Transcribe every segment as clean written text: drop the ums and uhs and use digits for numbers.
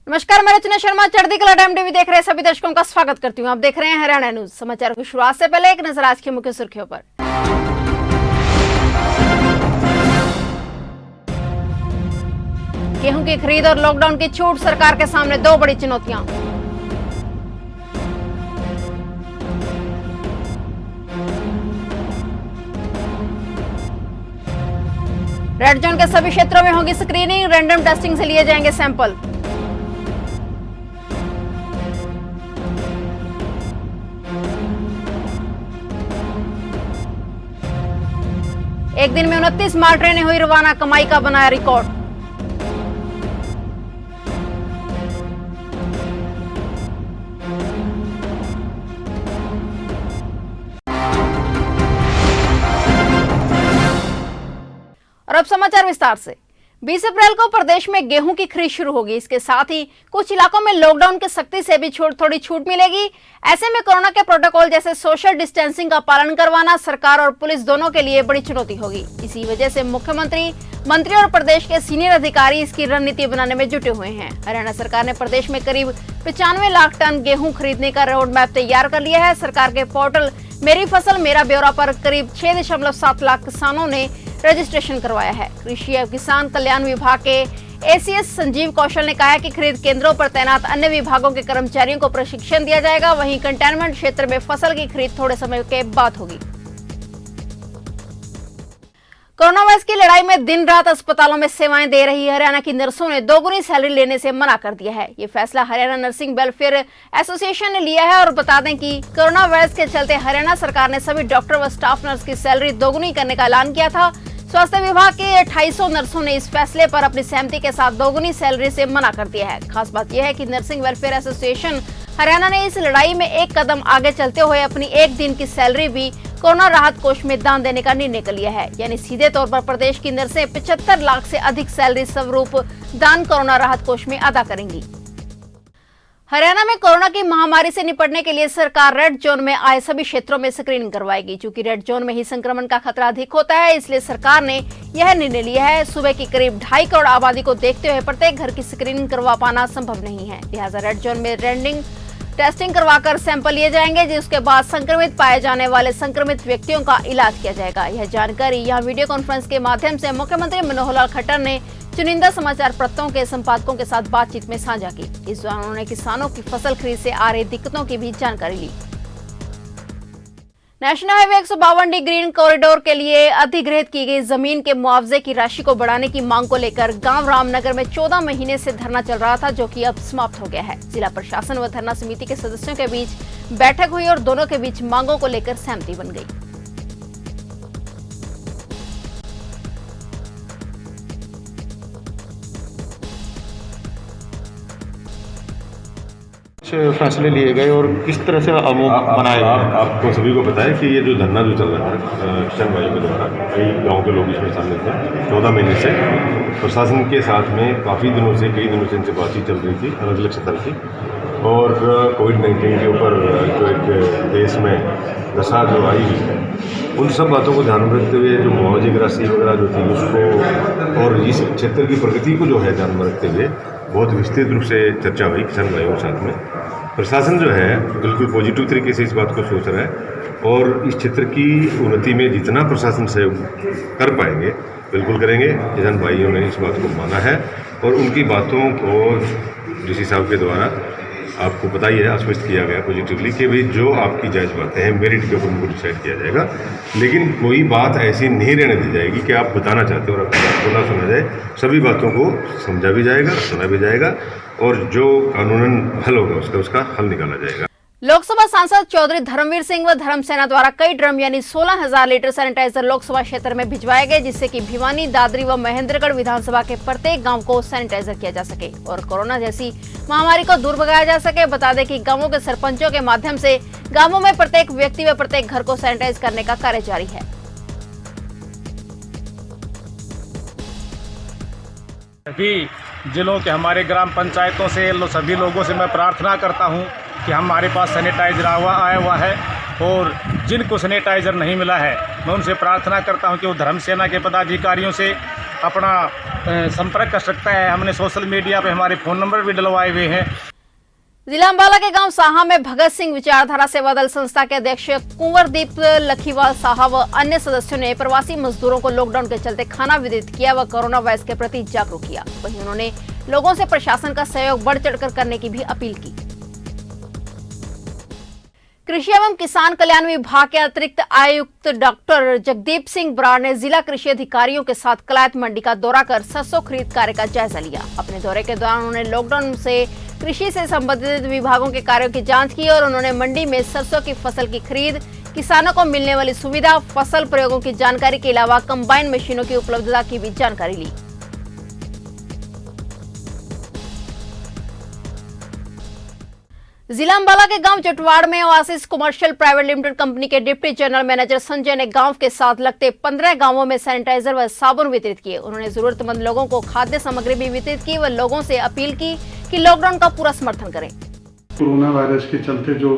नमस्कार, मैं रचना शर्मा चढ़ती कला टाइम टीवी देख रहे सभी दर्शकों का स्वागत करती हूं। आप देख रहे हैं हरियाणा न्यूज। समाचार की शुरुआत से पहले एक नजर आज की मुख्य सुर्खियों पर। गेहूं की खरीद और लॉकडाउन की छूट, सरकार के सामने दो बड़ी चुनौतियां। रेड जोन के सभी क्षेत्रों में होगी स्क्रीनिंग, रैंडम टेस्टिंग से लिए जाएंगे सैंपल। एक दिन में 29 माल ट्रेनें हुई रवाना, कमाई का बनाया रिकॉर्ड। और अब समाचार विस्तार से। 20 अप्रैल को प्रदेश में गेहूं की खरीद शुरू होगी। इसके साथ ही कुछ इलाकों में लॉकडाउन की सख्ती से भी थोड़ी छूट मिलेगी। ऐसे में कोरोना के प्रोटोकॉल जैसे सोशल डिस्टेंसिंग का पालन करवाना सरकार और पुलिस दोनों के लिए बड़ी चुनौती होगी। इसी वजह से मुख्यमंत्री, मंत्री और प्रदेश के सीनियर अधिकारी इसकी रणनीति बनाने में जुटे हुए हैं। हरियाणा सरकार ने प्रदेश में करीब 95 लाख टन गेहूं खरीदने का रोड मैप तैयार कर लिया है। सरकार के पोर्टल मेरी फसल मेरा ब्यौरा पर करीब 6.7 लाख किसानों ने रजिस्ट्रेशन करवाया है। कृषि एवं किसान कल्याण विभाग के एसीएस संजीव कौशल ने कहा है कि खरीद केंद्रों पर तैनात अन्य विभागों के कर्मचारियों को प्रशिक्षण दिया जाएगा। वहीं कंटेनमेंट क्षेत्र में फसल की खरीद थोड़े समय के बाद होगी। कोरोना वायरस की लड़ाई में दिन रात अस्पतालों में सेवाएं दे रही हरियाणा की नर्सों ने दोगुनी सैलरी लेने से मना कर दिया है। ये फैसला हरियाणा नर्सिंग वेलफेयर एसोसिएशन ने लिया है। और बता दें कि कोरोना वायरस के चलते हरियाणा सरकार ने सभी डॉक्टर व स्टाफ नर्स की सैलरी दोगुनी करने का ऐलान किया था। स्वास्थ्य विभाग के 2800 नर्सों ने इस फैसले पर अपनी सहमति के साथ दोगुनी सैलरी से मना कर दिया है। खास बात यह है कि नर्सिंग वेलफेयर एसोसिएशन हरियाणा ने इस लड़ाई में एक कदम आगे चलते हुए अपनी एक दिन की सैलरी भी कोरोना राहत कोष में दान देने का निर्णय कर लिया है। यानी सीधे तौर पर प्रदेश की नर्सें 75 लाख से अधिक सैलरी स्वरूप दान कोरोना राहत कोष में अदा करेंगी। हरियाणा में कोरोना की महामारी से निपटने के लिए सरकार रेड जोन में आए सभी क्षेत्रों में स्क्रीनिंग करवाएगी। चूंकि रेड जोन में ही संक्रमण का खतरा अधिक होता है, इसलिए सरकार ने यह निर्णय लिया है। सुबह की करीब 2.5 करोड़ आबादी को देखते हुए प्रत्येक घर की स्क्रीनिंग करवा पाना संभव नहीं है। लिहाजा रेड जोन में रैंडम टेस्टिंग करवाकर सैंपल लिए जाएंगे, जिसके बाद संक्रमित पाए जाने वाले संक्रमित व्यक्तियों का इलाज किया जाएगा। यह जानकारी यहां वीडियो कॉन्फ्रेंस के माध्यम से मुख्यमंत्री मनोहर लाल खट्टर ने चुनिंदा समाचार पत्रों के संपादकों के साथ बातचीत में साझा की। इस दौरान उन्होंने किसानों की फसल खरीद से आ रही दिक्कतों की भी जानकारी ली। नेशनल हाईवे 152 ग्रीन कॉरिडोर के लिए अधिग्रहित की गई जमीन के मुआवजे की राशि को बढ़ाने की मांग को लेकर गांव रामनगर में 14 महीने से धरना चल रहा था, जो कि अब समाप्त हो गया है। जिला प्रशासन व धरना समिति के सदस्यों के बीच बैठक हुई और दोनों के बीच मांगों को लेकर सहमति बन गई। फैसले लिए गए और किस तरह से अमूम बनाए गए? आपको सभी को पता है कि ये जो धरना जो चल रहा है किसान भाइयों के द्वारा, कई गांव के लोग इसमें शामिल थे। 14 महीने से प्रशासन के साथ में कई दिनों से इनसे बातचीत चल रही थी अलग अलग स्तर की। और कोविड-19 के ऊपर जो एक देश में दशा जो आई है, उन सब बातों को ध्यान में रखते हुए जो मुआवजे की राशि वगैरह जो थी उसको, और इस क्षेत्र की प्रगति को जो है ध्यान में रखते हुए बहुत विस्तृत रूप से चर्चा हुई किसान भाइयों के साथ में। प्रशासन जो है बिल्कुल पॉजिटिव तरीके से इस बात को सोच रहा है और इस क्षेत्र की उन्नति में जितना प्रशासन सहयोग कर पाएंगे बिल्कुल करेंगे। किसान भाइयों ने इस बात को माना है और उनकी बातों को डीसी साहब के द्वारा आपको पता ही है आश्वस्त किया गया पॉजिटिवली कि भाई जो आपकी जायज़ बातें हैं मेरिट के ऊपर उनको डिसाइड किया जाएगा। लेकिन कोई बात ऐसी नहीं रहने दी जाएगी कि आप बताना चाहते हो और आपकी बात को ना सुना जाए। सभी बातों को समझा भी जाएगा, सुना भी जाएगा और जो कानूनन हल होगा उसका हल निकाला जाएगा। लोकसभा सांसद चौधरी धर्मवीर सिंह व धर्मसेना द्वारा कई ड्रम यानी 16,000 लीटर सैनिटाइजर लोकसभा क्षेत्र में भिजवाए गए, जिससे कि भिवानी, दादरी व महेंद्रगढ़ विधानसभा के प्रत्येक गांव को सैनिटाइजर किया जा सके और कोरोना जैसी महामारी को दूर भगाया जा सके। बता दें कि गांवों के सरपंचों के माध्यम से गांवों में प्रत्येक व्यक्ति व प्रत्येक घर को सैनिटाइज करने का कार्य जारी है। सभी जिलों के हमारे ग्राम पंचायतों से सभी लोगों से मैं प्रार्थना करता हूं कि हमारे पास सैनिटाइजर आया हुआ है और जिनको सैनिटाइजर नहीं मिला है मैं उनसे प्रार्थना करता हूं कि वो धर्मसेना के पदाधिकारियों से अपना संपर्क कर सकता है। हमने सोशल मीडिया पे हमारे फ़ोन नंबर भी डलवाए हुए हैं। जिला अंबाला के गांव साहा में भगत सिंह विचारधारा सेवा दल संस्था के अध्यक्ष कुंवरदीप लखीवाल साहा व अन्य सदस्यों ने प्रवासी मजदूरों को लॉकडाउन के चलते खाना वितरित किया व कोरोना वायरस के प्रति जागरूक किया। वहीं उन्होंने लोगों से प्रशासन का सहयोग बढ़ चढ़कर करने की भी अपील की। कृषि एवं किसान कल्याण विभाग के अतिरिक्त आयुक्त डॉक्टर जगदीप सिंह बराड़ ने जिला कृषि अधिकारियों के साथ कलायत मंडी का दौरा कर सरसों खरीद कार्य का जायजा लिया। अपने दौरे के दौरान उन्होंने लॉकडाउन से कृषि से संबंधित विभागों के कार्यों की जांच की और उन्होंने मंडी में सरसों की फसल की खरीद, किसानों को मिलने वाली सुविधा, फसल प्रयोगों की जानकारी के अलावा कंबाइन मशीनों की उपलब्धता की भी जानकारी ली। जिला अंबाला के गांव चटवाड़ में oasis commercial private limited company के डिप्टी जनरल मैनेजर संजय ने गांव के साथ लगते 15 गांवों में सैनिटाइजर व साबुन वितरित किए। उन्होंने जरूरतमंद लोगों को खाद्य सामग्री भी वितरित की व लोगों से अपील की कि लॉकडाउन का पूरा समर्थन करें। कोरोना वायरस के चलते जो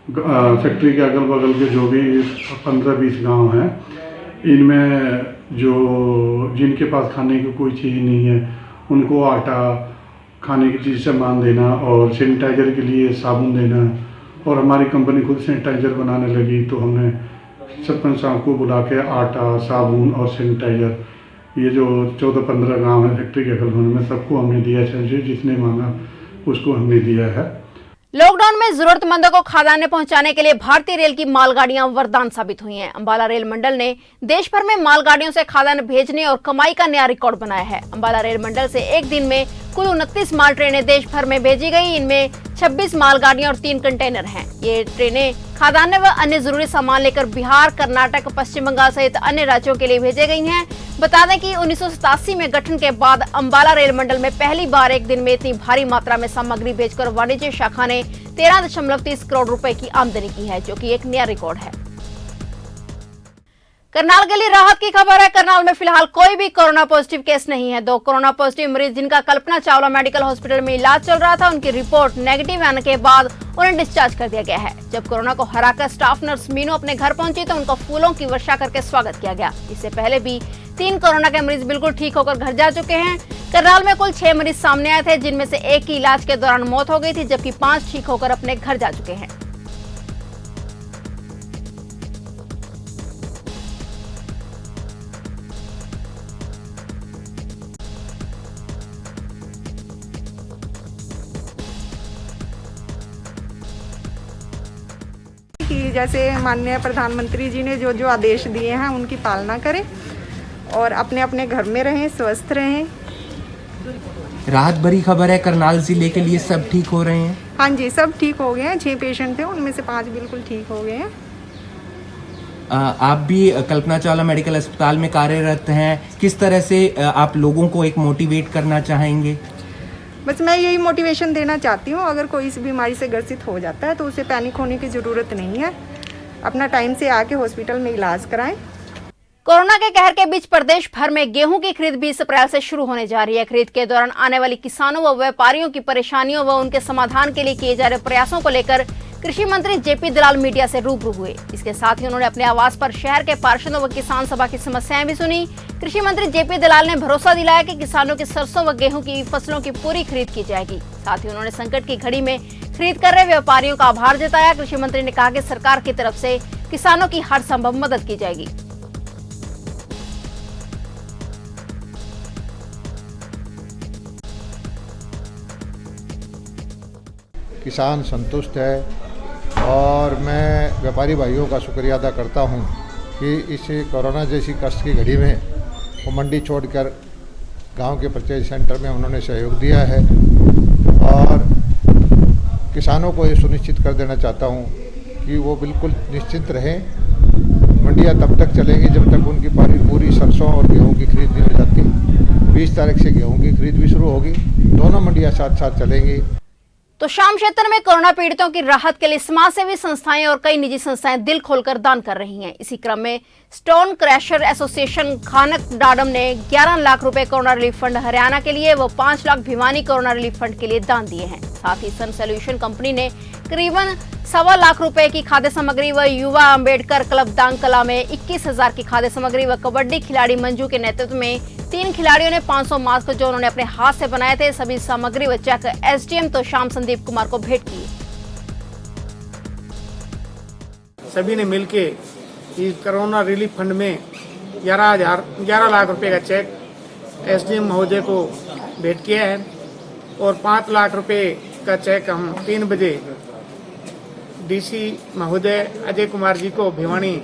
फैक्ट्री के अगल बगल के जो भी 15-20 गाँव हैं, इनमें जो जिनके पास खाने की कोई चीज़ नहीं है, उनको आटा, खाने की चीज़ सामान देना और सैनिटाइज़र के लिए साबुन देना। और हमारी कंपनी खुद सैनिटाइज़र बनाने लगी, तो हमने सरपंच साहब को बुला के आटा, साबुन और सैनिटाइज़र, ये जो 14-15 गांव है फैक्ट्री के अगल बगल में, सबको हमने दिया है। जिसने मांगा उसको हमने दिया है। लॉकडाउन में जरूरतमंदों को खाद्यान्न पहुंचाने के लिए भारतीय रेल की मालगाड़ियां वरदान साबित हुई हैं। अंबाला रेल मंडल ने देश भर में मालगाड़ियों से खाद्यान्न भेजने और कमाई का नया रिकॉर्ड बनाया है। अंबाला रेल मंडल से एक दिन में कुल 29 माल ट्रेनें देश भर में भेजी गई। इनमें 26 मालगाड़ियां और 3 कंटेनर हैं। ये ट्रेनें खाद्यान्न व अन्य जरूरी सामान लेकर बिहार, कर्नाटक, पश्चिम बंगाल सहित अन्य राज्यों के लिए भेजे गई हैं। बता दें कि 1987 में गठन के बाद अंबाला रेल मंडल में पहली बार एक दिन में इतनी भारी मात्रा में सामग्री भेजकर वाणिज्य शाखा ने 13.30 करोड़ रुपए की आमदनी की है, जो कि एक नया रिकॉर्ड है। करनाल के लिए राहत की खबर है। करनाल में फिलहाल कोई भी कोरोना पॉजिटिव केस नहीं है। 2 कोरोना पॉजिटिव मरीज जिनका कल्पना चावला मेडिकल हॉस्पिटल में इलाज चल रहा था, उनकी रिपोर्ट नेगेटिव आने के बाद उन्हें डिस्चार्ज कर दिया गया है। जब कोरोना को हराकर स्टाफ नर्स मीनू अपने घर पहुंची तो उनका फूलों की वर्षा करके स्वागत किया गया। इससे पहले भी 3 कोरोना के मरीज बिल्कुल ठीक होकर घर जा चुके हैं। करनाल में कुल 6 मरीज सामने आए थे, जिनमें से 1 की इलाज के दौरान मौत हो गई थी, जबकि 5 ठीक होकर अपने घर जा चुके हैं। कि जैसे माननीय प्रधानमंत्री जी ने जो जो आदेश दिए हैं उनकी पालना करें और अपने अपने घर में रहें, स्वस्थ रहें। राहत भरी खबर है, करनाल जिले के लिए सब ठीक हो रहे हैं। हाँ जी, सब ठीक हो गए हैं। 6 पेशेंट थे, उनमें से 5 बिल्कुल ठीक हो गए हैं। आप भी कल्पना चावला मेडिकल अस्पताल में कार्यरत हैं। किस तरह से आप लोगों को एक मोटिवेट करना चाहेंगे? बस मैं यही मोटिवेशन देना चाहती हूँ, अगर कोई इस बीमारी से ग्रसित हो जाता है तो उसे पैनिक होने की ज़रूरत नहीं है। अपना टाइम से आके हॉस्पिटल में इलाज कराएं। कोरोना के कहर के बीच प्रदेश भर में गेहूं की खरीद 20 अप्रैल से शुरू होने जा रही है। खरीद के दौरान आने वाली किसानों व व्यापारियों की परेशानियों व उनके समाधान के लिए किए जा रहे प्रयासों को लेकर कृषि मंत्री जेपी दलाल मीडिया से रूबरू हुए। इसके साथ ही उन्होंने अपने आवास पर शहर के पार्षदों व किसान सभा की समस्याएं भी सुनी। कृषि मंत्री जेपी दलाल ने भरोसा दिलाया कि किसानों की सरसों व गेहूं की फसलों की पूरी खरीद की जाएगी। साथ ही उन्होंने संकट की घड़ी में खरीद कर रहे व्यापारियों का आभार जताया। कृषि मंत्री ने कहा कि सरकार की तरफ से किसानों की हर संभव मदद की जाएगी। किसान संतुष्ट है और मैं व्यापारी भाइयों का शुक्रिया अदा करता हूं कि इस कोरोना जैसी कष्ट की घड़ी में वो मंडी छोड़कर गांव के परचेज सेंटर में उन्होंने सहयोग दिया है। और किसानों को ये सुनिश्चित कर देना चाहता हूं कि वो बिल्कुल निश्चिंत रहें। मंडियां तब तक चलेंगी जब तक उनकी पूरी सरसों और गेहूं की खरीद नहीं हो जाती। 20 तारीख से गेहूं की खरीद भी शुरू होगी। दोनों मंडियां साथ साथ चलेंगी। तो शाम क्षेत्र में कोरोना पीड़ितों की राहत के लिए समाज सेवी संस्थाएं और कई निजी संस्थाएं दिल खोलकर दान कर रही हैं। इसी क्रम में स्टोन क्रैशर एसोसिएशन खानक डाडम ने 11 लाख रुपए कोरोना रिलीफ फंड हरियाणा के लिए व 5 lakh Bhiwani corona relief fund के लिए दान दिए हैं। साथ ही सन सोल्यूशन कंपनी ने करीबन 1.25 लाख रुपए की खाद्य सामग्री व युवा अम्बेडकर क्लब दांग कला में 21,000 की खाद्य सामग्री व कबड्डी खिलाड़ी मंजू के नेतृत्व में 3 खिलाड़ियों ने 500 मास्क जो उन्होंने अपने हाथ से बनाए थे, सभी सामग्री व चेक एसडीएम तो शाम संदीप कुमार को भेंट किए। सभी ने मिलके इस कोरोना रिलीफ फंड में 11 लाख रुपए का चेक एसडीएम महोदय को भेंट किया है और 5 लाख रुपए का चेक हम 3 बजे डीसी महोदय अजय कुमार जी को भिवानी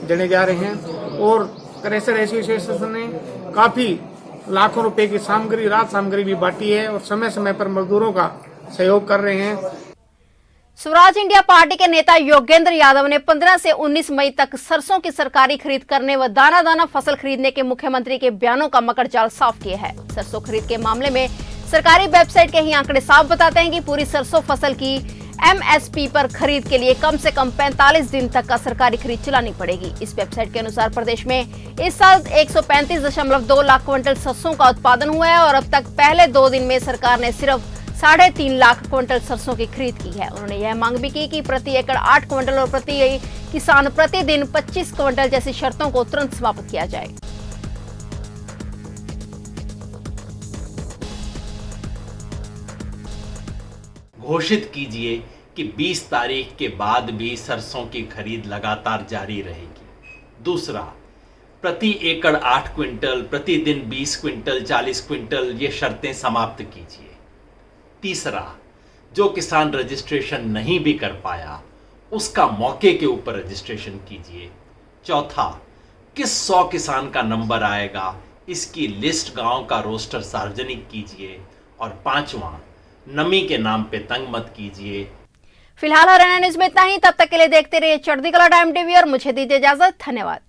देने जा रहे हैं। और क्रेशर एसोसिएशन ने काफी लाखों रुपए की सामग्री, राहत सामग्री भी बांटी है और समय समय पर मजदूरों का सहयोग कर रहे हैं। स्वराज इंडिया पार्टी के नेता योगेंद्र यादव ने 15 से 19 मई तक सरसों की सरकारी खरीद करने व दाना दाना फसल खरीदने के मुख्यमंत्री के बयानों का मकड़जाल साफ किया है। सरसों खरीद के मामले में सरकारी वेबसाइट के ही आंकड़े साफ बताते हैं कि पूरी सरसों फसल की एमएसपी पर खरीद के लिए कम से कम 45 दिन तक का सरकारी खरीद चलानी पड़ेगी। इस वेबसाइट के अनुसार प्रदेश में इस साल 135.2 लाख क्विंटल सरसों का उत्पादन हुआ है और अब तक पहले 2 दिन में सरकार ने सिर्फ 3.5 लाख क्विंटल सरसों की खरीद की है। उन्होंने यह मांग भी की कि प्रति एकड़ 8 क्विंटल और प्रति किसान प्रतिदिन 25 क्विंटल जैसी शर्तों को तुरंत समाप्त किया जाए। घोषित कीजिए कि 20 तारीख के बाद भी सरसों की खरीद लगातार जारी रहेगी। दूसरा, प्रति एकड़ 8 क्विंटल, प्रतिदिन 20 क्विंटल, 40 क्विंटल ये शर्तें समाप्त कीजिए। तीसरा, जो किसान रजिस्ट्रेशन नहीं भी कर पाया उसका मौके के ऊपर रजिस्ट्रेशन कीजिए। चौथा, किस 100 किसान का नंबर आएगा इसकी लिस्ट, गांव का रोस्टर सार्वजनिक कीजिए। और 5वां, नमी के नाम पे तंग मत कीजिए। फिलहाल हरियाणा न्यूज में इतना ही। तब तक के लिए देखते रहिए चढ़ती कला टाइम टीवी और मुझे दीजिए इजाजत। धन्यवाद।